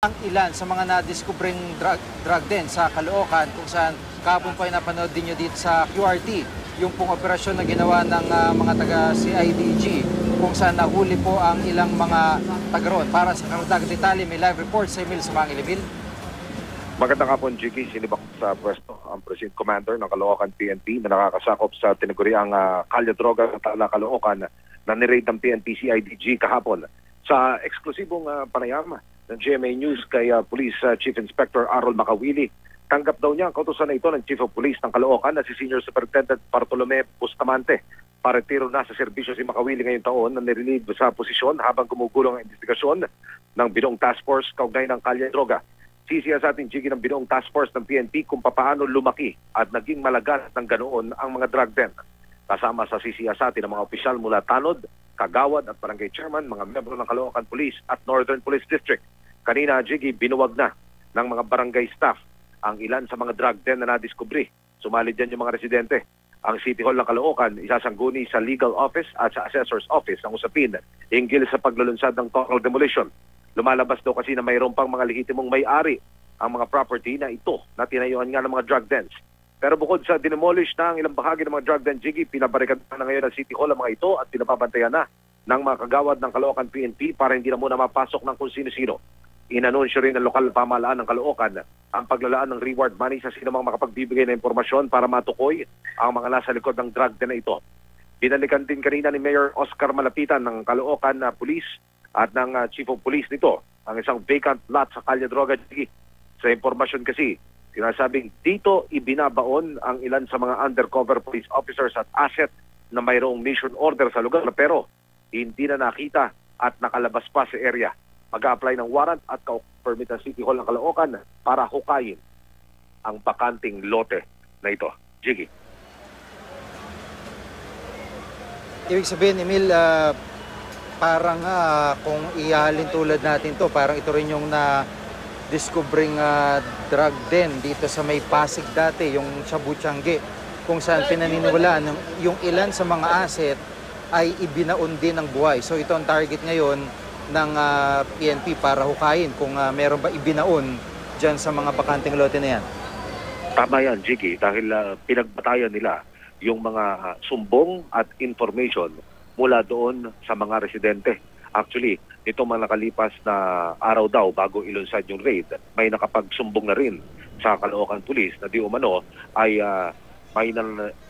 Ang ilan sa mga na-discovering drug din sa Caloocan kung saan kahapon po ay napanood din nyo dito sa QRT yung pong operasyon na ginawa ng mga taga-CIDG kung saan nahuli po ang ilang mga taga-roon. Para sa karagdagang detalye, may live report sa Emil Samangil. Emil. Magandang hapon, Jiggy. Sinibak sa pwesto ang President Commander ng Caloocan PNP na nakakasakop sa tinaguriang kalye droga sa Tala, Caloocan na niraid ng PNP CIDG kahapon. Sa eksklusibong panayam ng GMA News kay Police Chief Inspector Arol Macawili, tanggap daw niya ang kautusan na ito ng Chief of Police ng Caloocan na si Senior Superintendent Bartolome Bustamante. Paretiro na sa serbisyo si Macawili ngayong taon na nirelieve sa posisyon habang gumugulong ang investigasyon ng Binoong Task Force kaugnay ng kalye droga. Sisiya sa ating Jiggy ng Binoong Task Force ng PNP kung papaano lumaki at naging malagas ng ganoon ang mga drug den. Kasama sa sisiya sa atin ang mga opisyal mula Tanod, Kagawad at Barangay Chairman, mga miyembro ng Caloocan Police at Northern Police District. Kanina, Jiggy, binuwag na ng mga barangay staff ang ilan sa mga drug den na nadiskubre. Sumali dyan yung mga residente. Ang City Hall ng Caloocan isasangguni sa Legal Office at sa Assessor's Office ang usapin hinggil sa paglulunsad ng total demolition. Lumalabas daw kasi na mayroon pang mga lehitimong may-ari ang mga property na ito na tinayuan nga ng mga drug dens. Pero bukod sa dinemolish na ang ilang bahagi ng mga drug den, Jiggy, pinabarikad na ngayon ng City Hall ang mga ito at pinapabantayan na ng mga kagawad ng Caloocan PNP para hindi na muna mapasok ng kung sino-sino. Inanunsyo rin ng lokal pamahalaan ng Caloocan ang paglalaan ng reward money sa sinumang makapagbibigay ng impormasyon para matukoy ang mga nasa likod ng drug den na ito. Binalikan din kanina ni Mayor Oscar Malapitan ng Caloocan Police at ng Chief of Police nito ang isang vacant lot sa kalye droga. Sa impormasyon kasi, sinasabing dito ibinabaon ang ilan sa mga undercover police officers at asset na mayroong mission order sa lugar pero hindi na nakita at nakalabas pa sa area. Mag-a-apply ng warrant at permit ng City Hall ng Caloocan para hukayin ang bakanting lote na ito. Jiggy. Ibig sabihin, Emil, parang kung ihalin tulad natin to, parang ito rin yung na-discovering drug den dito sa may Pasig dati, yung Shabu-Changi, kung saan pinaniniwalaan yung ilan sa mga asset ay ibinaon din ng buhay. So ito ang target ngayon ng PNP para hukayin kung meron ba ibinaon dyan sa mga bakanting lote na yan. Tama yan, Jiggy, dahil pinagbatayan nila yung mga sumbong at information mula doon sa mga residente. Actually, ito mga nakalipas na araw daw bago ilunsad yung raid, may nakapagsumbong na rin sa Caloocan Police na di umano ay may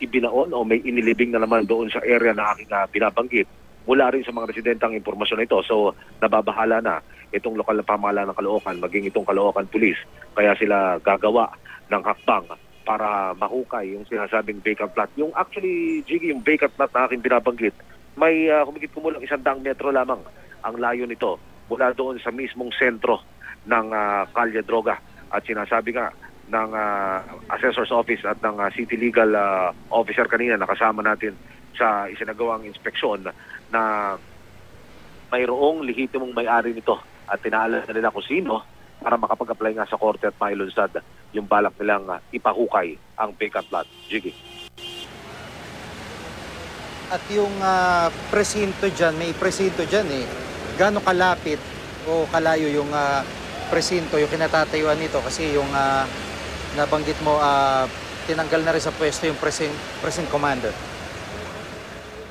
ibinaon o may inilibing na naman doon sa area na aking binabanggit mula rin sa mga residente ang impormasyon na ito. So, nababahala na itong lokal na pamahalaan ng Caloocan, maging itong Caloocan Police. Kaya sila gagawa ng hakbang para mahukay yung sinasabing vacant lot. Yung actually, Jiggy, yung vacant lot na aking binabanggit, may humigit kumulang 100 metro lamang ang layo nito mula doon sa mismong sentro ng kalye droga. At sinasabi nga ng Assessor's Office at ng City Legal Officer kanina nakasama natin sa isinagawang inspeksyon na mayroong lehitimong may-ari nito at tinaalam na nila kung sino para makapag-apply nga sa korte at mailunsad yung balak nilang ipahukay ang vacant lot. Jiggy. At yung presinto dyan, may presinto dyan eh. Gano'ng kalapit o kalayo yung presinto, yung kinatatayuan nito? Kasi yung nabanggit mo, tinanggal na rin sa pwesto yung precinct commander.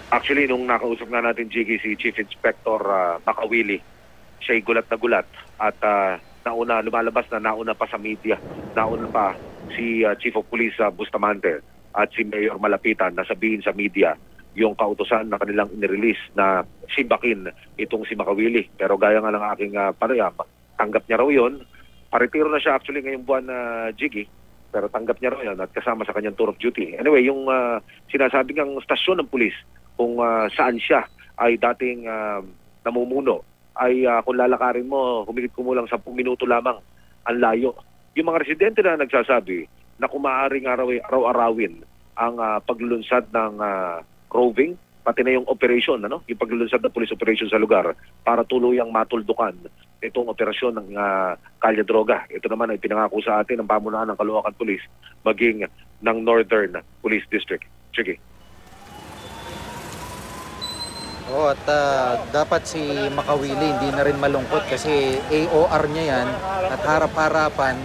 Actually, nung nakausap nga natin, Jiggy, si Chief Inspector Macawili, siya'y gulat na gulat at lumalabas na nauna pa sa media, nauna pa si Chief of Police Bustamante at si Mayor Malapitan na sabihin sa media yung kautusan na kanilang inirelease na simbakin itong si Macawili. Pero gaya nga ng aking panayam, tanggap niya raw yun. Paretiro na siya actually ngayong buwan na Jiggy, pero tanggap niya raw yun at kasama sa kanyang tour of duty. Anyway, yung sinasabi ng stasyon ng pulis kung saan siya ay dating namumuno ay kung lalakarin mo, humigit kumulang 10 minuto lamang ang layo. Yung mga residente na nagsasabi na kung maaaring araw-arawin ang paglulunsad ng roving, pati na yung operation, yung paglulunsad ng police operation sa lugar para tuluyang matuldukan itong operasyon ng kalye droga. Ito naman ay pinangako sa atin ng pamunuan ng Caloocan Police maging ng Northern Police District. Sige. Oo, at dapat si Makawili hindi na rin malungkot kasi AOR niya yan at harap-harapan,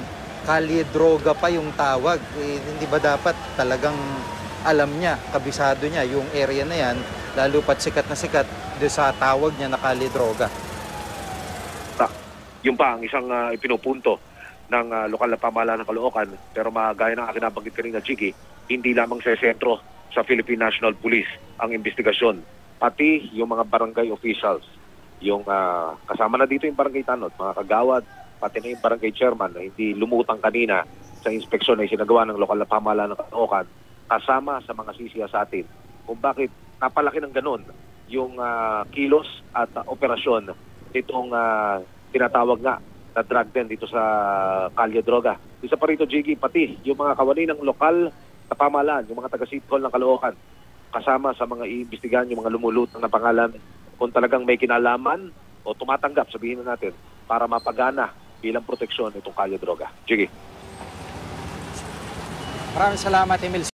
kalye droga pa yung tawag. Hindi ba dapat talagang alam niya, kabisado niya yung area na yan, lalo pat sikat na sikat doon sa tawag niya na kalye droga. Yung pa ang isang ipinupunto ng lokal na pamahalaan ng Caloocan, pero magaya ng akin nabanggit kanina, Chiki, hindi lamang sa sentro sa Philippine National Police ang investigasyon, pati yung mga barangay officials, yung kasama na dito yung barangay tanod, mga kagawad, pati na yung barangay chairman na hindi lumutang kanina sa inspeksyon na isinagawa ng lokal na pamahalaan ng Caloocan, kasama sa mga sisiya sa atin kung bakit napalaki ng ganun yung kilos at operasyon nitong tinatawag nga na drug den dito sa Kalye Droga. Isa pa rito, Jiggy, pati yung mga kawani ng lokal na pamahalaan, yung mga taga-City Hall ng Caloocan, kasama sa mga iimbestigahan, yung mga lumulutang na pangalan kung talagang may kinalaman o tumatanggap, sabihin na natin, para mapagana bilang proteksyon itong Kalye Droga. Jiggy. Maraming salamat, Emil.